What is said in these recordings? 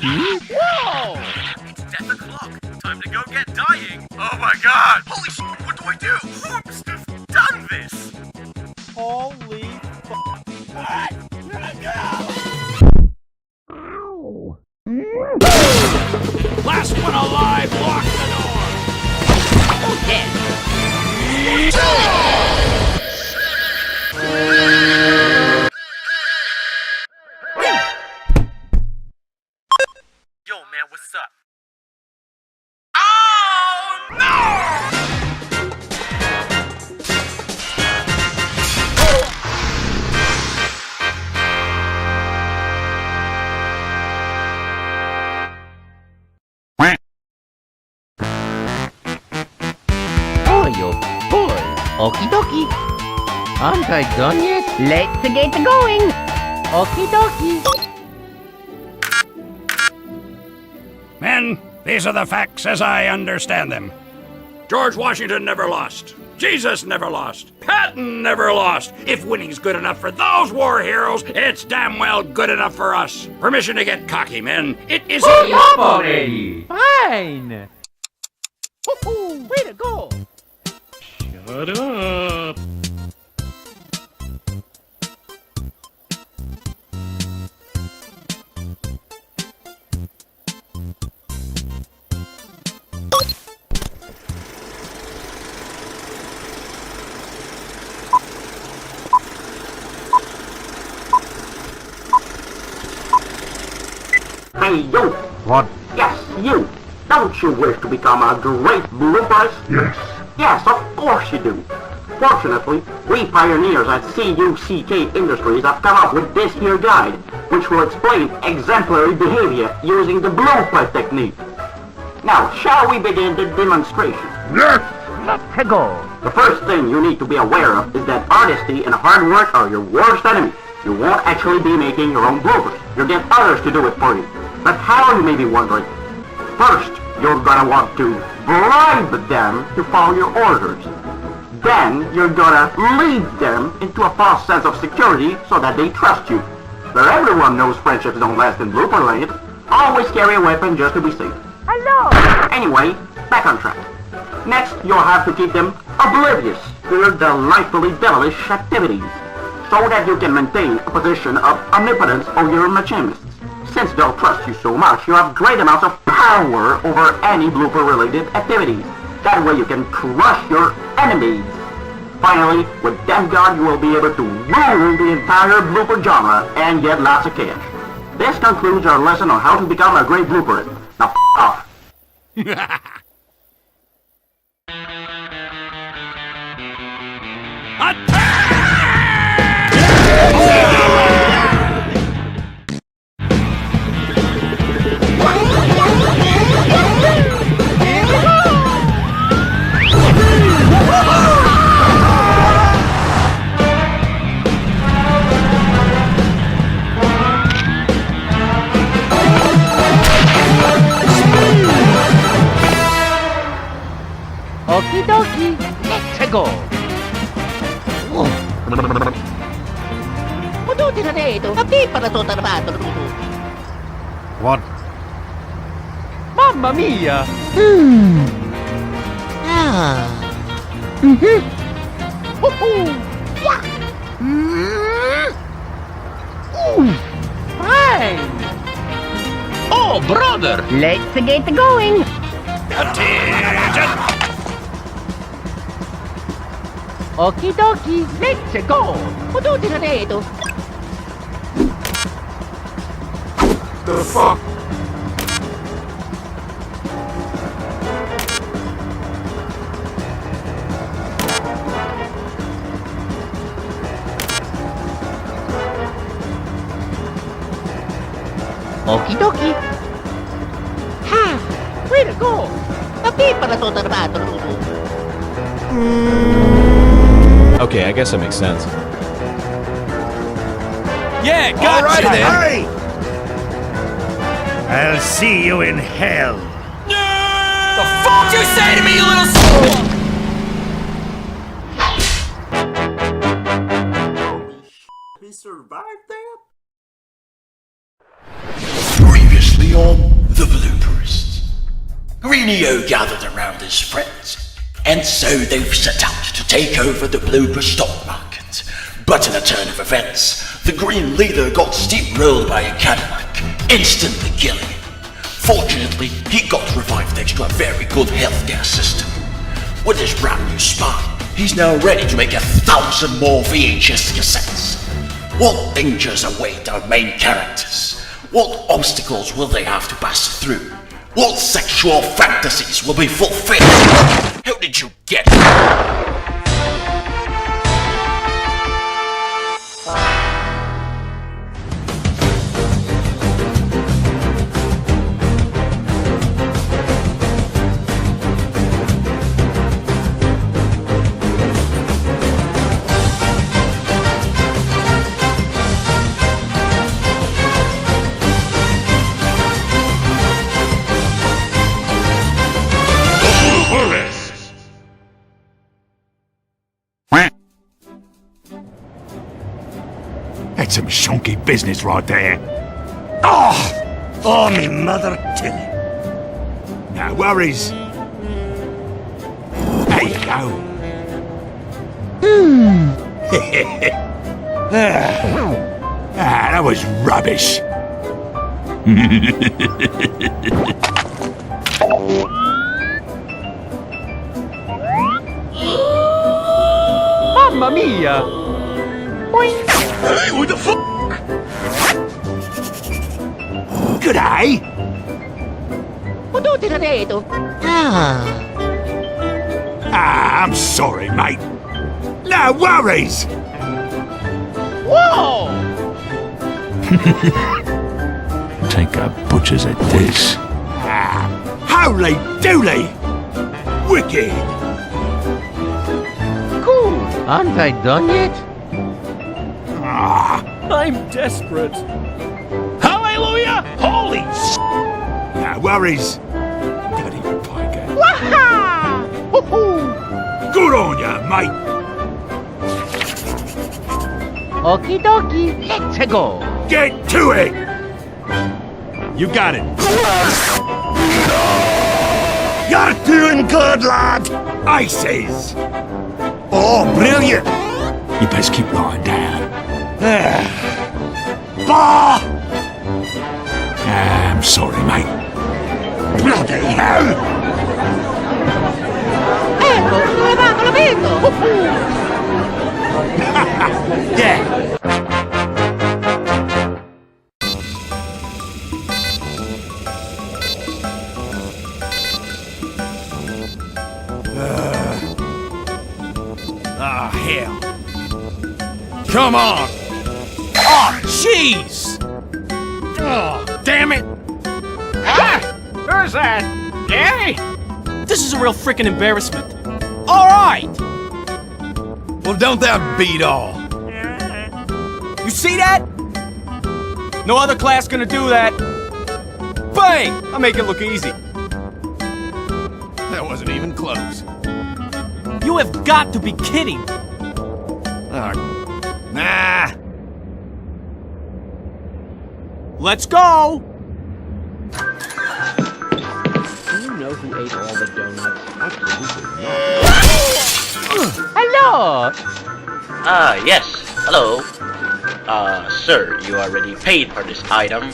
Whoa! It's death o'clock. Time to go get dying. Oh my god! Holy shit, what do I do? Oops, I've done this! Holy fuck. What? Where'd I go? Ow! Last one alive, lock the door! Oh, dead! Yo, man, what's up? Oh, no! Oh, you fool! Okie dokie. Aren't I done yet? Let's get going. Okie dokie. Men, these are the facts as I understand them. George Washington never lost. Jesus never lost. Patton never lost. If winning's good enough for those war heroes, it's damn well good enough for us. Permission to get cocky, men. It isn't... Hurry up already! Fine! Woohoo! Way to go! Shut up! Hey, you! What? Yes, you! Don't you wish to become a great blooperist? Yes. Yes, of course you do. Fortunately, we pioneers at CUCK Industries have come up with this here guide, which will explain exemplary behavior using the blooper technique. Now, shall we begin the demonstration? Yes. Let's go. The first thing you need to be aware of is that artistry and hard work are your worst enemy. You won't actually be making your own bloopers. You'll get others to do it for you. But how, you may be wondering? First, you're gonna want to bribe them to follow your orders. Then, you're gonna lead them into a false sense of security so that they trust you. But everyone knows friendships don't last in blooper land. Always carry a weapon just to be safe. Hello! Anyway, back on track. Next, you'll have to keep them oblivious to your delightfully devilish activities, so that you can maintain a position of omnipotence over your machinists. Since they'll trust you so much, you have great amounts of power over any blooper-related activities. That way you can crush your enemies. Finally, with Death Guard, you will be able to rule the entire blooper genre and get lots of cash. This concludes our lesson on how to become a great blooperist. Now, off. Okie dokie. Let's go. What? Mamma mia! Fine! Oh, brother! Let's get going. Attention! Okie dokie. Let's go. The fuck? Okie dokie. Ha! Way to go. Okay, I guess that makes sense. Yeah, gotcha! Hey! I'll see you in hell. The fuck you say to me, you little s***? He survived that? Previously form the Blooperists. Greenio gathered around his friends, and so they've set out to take over the blooper stock market. But in a turn of events, the Green leader got steamrolled by a Cadillac, instantly killing him. Fortunately, he got revived thanks to a very good healthcare system. With his brand new spine, he's now ready to make 1,000 more VHS cassettes. What dangers await our main characters? What obstacles will they have to pass through? What sexual fantasies will be fulfilled? How did you get here? That's some shonky business right there. Oh, me mother till it. No worries. There you go. That was rubbish. Mamma mia! Hey, what the fuck? G'day. I'm sorry, mate. No worries. Whoa! Take a butcher's at this. Holy dooly! Wicked! Cool. Aren't I done yet? I'm desperate. Hallelujah! Holy No worries. Bloody piker. Waha! Woohoo! Good on ya, mate. Okie dokie, let's go. Get to it. You got it. You're doing good, lad. Aces. Oh, brilliant. You best keep lying down. Bah! I'm sorry, mate. Bloody hell! Ecco, lo vedo. Yeah. Hell. Come on! Oh, jeez! Oh, damn it! Ah! Who's that? Gary? This is a real freaking embarrassment. All right! Well, don't that beat all? You see that? No other class gonna do that. Bang! I make it look easy. That wasn't even close. You have got to be kidding. Nah. Let's go! Do you know who ate all the donuts? Absolutely not. Hello! Yes. Hello. Sir, you already paid for this item.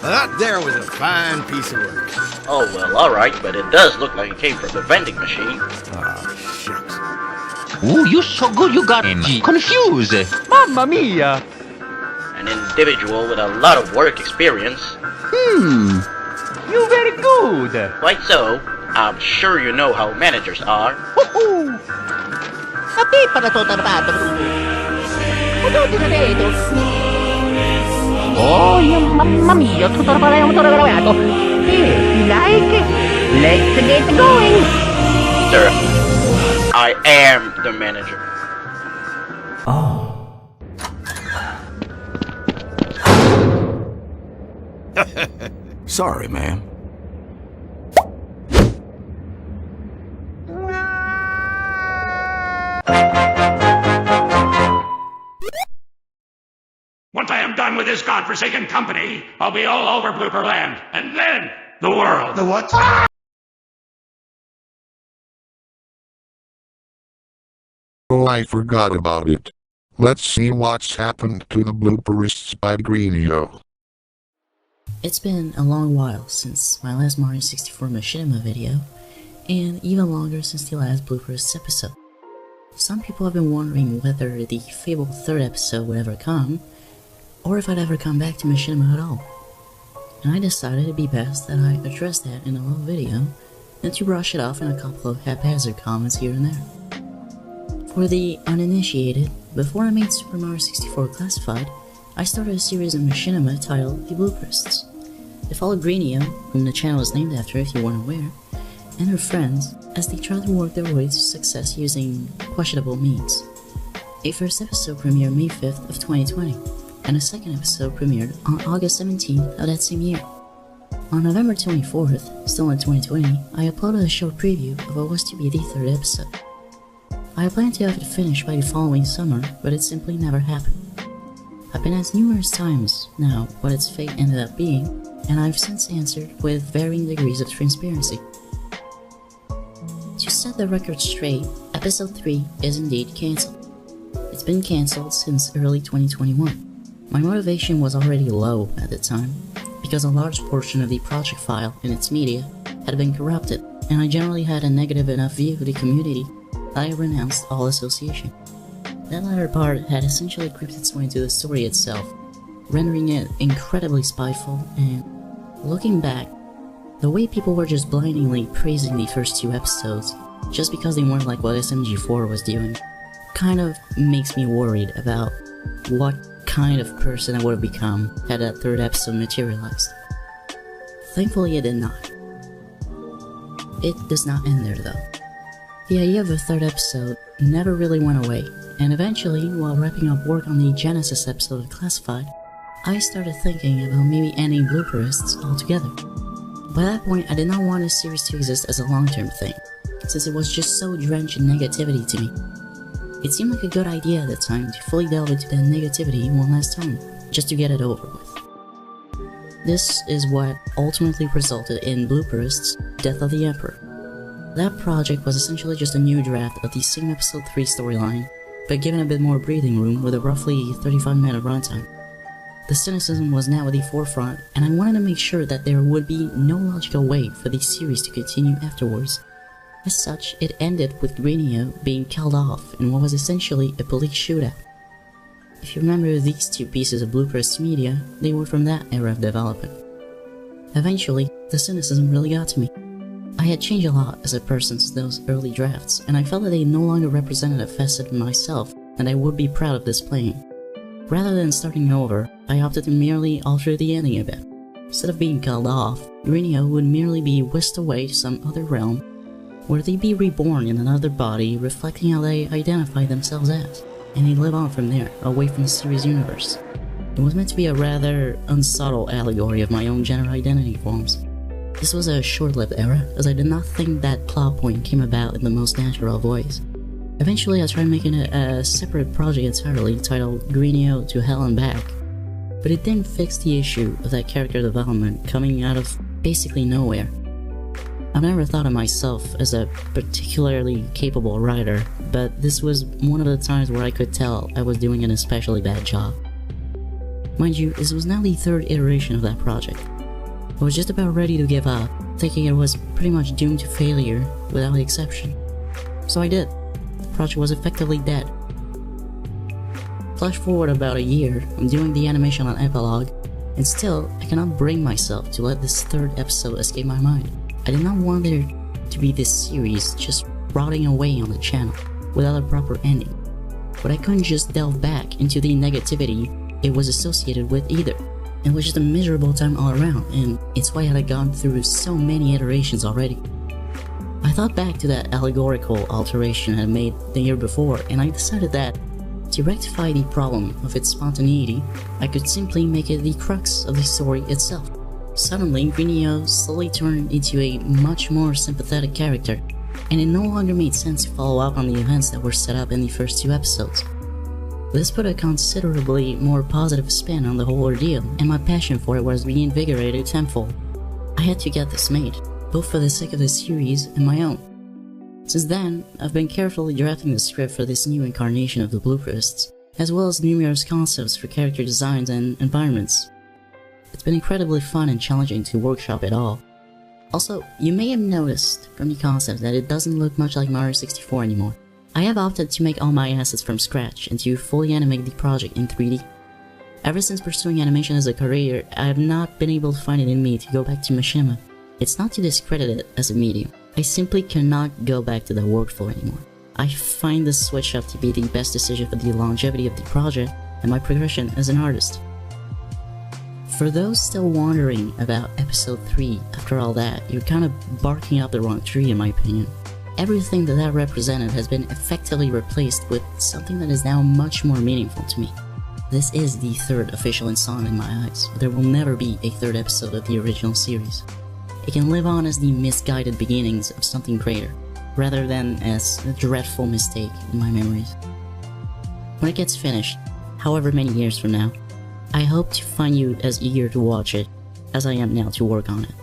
That there was a fine piece of work. Oh, well, alright, but it does look like it came from the vending machine. Oh, shucks. Ooh, you're so good you got him confused. Mamma mia! An individual with a lot of work experience. You very good! Quite so. I'm sure you know how managers are. Woohoo! Sabi para to trabaho. Udo na dito. Oh, yung mamma mia, tutto para yung motor grabato. If you like, let's get going. Sir, I am the manager. Sorry, ma'am. Once I am done with with this godforsaken company, I'll be all over Blooperland, and then the world. The what? Oh, I forgot about it. Let's see what's happened to the Blooperists by Greenio. It's been a long while since my last Mario 64 Machinima video, and even longer since the last Blooperists episode. Some people have been wondering whether the fabled third episode would ever come, or if I'd ever come back to Machinima at all. And I decided it'd be best that I address that in a little video, and to brush it off in a couple of haphazard comments here and there. For the uninitiated, before I made Super Mario 64 Classified, I started a series in Machinima titled The Blooperists. It followed Greenio, whom the channel is named after if you weren't aware, and her friends as they tried to work their way to success using questionable means. A first episode premiered May 5th of 2020, and a second episode premiered on August 17th of that same year. On November 24th, still in 2020, I uploaded a short preview of what was to be the third episode. I had planned to have it finished by the following summer, but it simply never happened. I've been asked numerous times now what its fate ended up being, and I've since answered with varying degrees of transparency. To set the record straight, episode 3 is indeed cancelled. It's been cancelled since early 2021. My motivation was already low at the time, because a large portion of the project file and its media had been corrupted, and I generally had a negative enough view of the community that I renounced all association. That latter part had essentially creeped its way into the story itself, rendering it incredibly spiteful, and looking back, the way people were just blindingly praising the first 2 episodes just because they weren't like what SMG4 was doing kind of makes me worried about what kind of person I would have become had that third episode materialized. Thankfully it did not. It does not end there though. The idea of a third episode never really went away, and eventually, while wrapping up work on the Genesis episode of Classified, I started thinking about maybe ending Blooperists altogether. By that point, I did not want this series to exist as a long-term thing, since it was just so drenched in negativity to me. It seemed like a good idea at the time to fully delve into that negativity one last time, just to get it over with. This is what ultimately resulted in Blooperists' Death of the Emperor. That project was essentially just a new draft of the same episode 3 storyline, but given a bit more breathing room with a roughly 35-minute runtime. The cynicism was now at the forefront, and I wanted to make sure that there would be no logical way for the series to continue afterwards. As such, it ended with Greenio being killed off in what was essentially a police shootout. If you remember these 2 pieces of Blooperists media, they were from that era of development. Eventually, the cynicism really got to me. I had changed a lot as a person since those early drafts, and I felt that they no longer represented a facet of myself that I would be proud of displaying. Rather than starting over, I opted to merely alter the ending a bit. Instead of being killed off, Greenio would merely be whisked away to some other realm, where they'd be reborn in another body reflecting how they identify themselves as, and they'd live on from there, away from the series universe. It was meant to be a rather unsubtle allegory of my own gender identity forms. This was a short-lived era, as I did not think that plot point came about in the most natural of ways. Eventually I tried making it a separate project entirely titled Greenio to Hell and Back, but it didn't fix the issue of that character development coming out of basically nowhere. I've never thought of myself as a particularly capable writer, but this was one of the times where I could tell I was doing an especially bad job. Mind you, this was now the 3rd iteration of that project. I was just about ready to give up, thinking it was pretty much doomed to failure without exception. So I did. The project was effectively dead. Flash forward about a year, I'm doing the animation on Epilogue, and still, I cannot bring myself to let this 3rd episode escape my mind. I did not want there to be this series just rotting away on the channel, without a proper ending. But I couldn't just delve back into the negativity it was associated with either. It was just a miserable time all around, and it's why I had gone through so many iterations already. I thought back to that allegorical alteration I had made the year before, and I decided that, to rectify the problem of its spontaneity, I could simply make it the crux of the story itself. Suddenly, Greenio slowly turned into a much more sympathetic character, and it no longer made sense to follow up on the events that were set up in the first 2 episodes. This put a considerably more positive spin on the whole ordeal, and my passion for it was reinvigorated tenfold. I had to get this made, both for the sake of the series and my own. Since then, I've been carefully drafting the script for this new incarnation of the Blooperists, as well as numerous concepts for character designs and environments. It's been incredibly fun and challenging to workshop it all. Also, you may have noticed from the concept that it doesn't look much like Mario 64 anymore. I have opted to make all my assets from scratch and to fully animate the project in 3D. Ever since pursuing animation as a career, I have not been able to find it in me to go back to machinima. It's not to discredit it as a medium. I simply cannot go back to that workflow anymore. I find this switch up to be the best decision for the longevity of the project and my progression as an artist. For those still wondering about episode 3, after all that, you're kind of barking up the wrong tree in my opinion. Everything that represented has been effectively replaced with something that is now much more meaningful to me. This is the third official installment in my eyes. There will never be a third episode of the original series. It can live on as the misguided beginnings of something greater, rather than as a dreadful mistake in my memories. When it gets finished, however many years from now, I hope to find you as eager to watch it as I am now to work on it.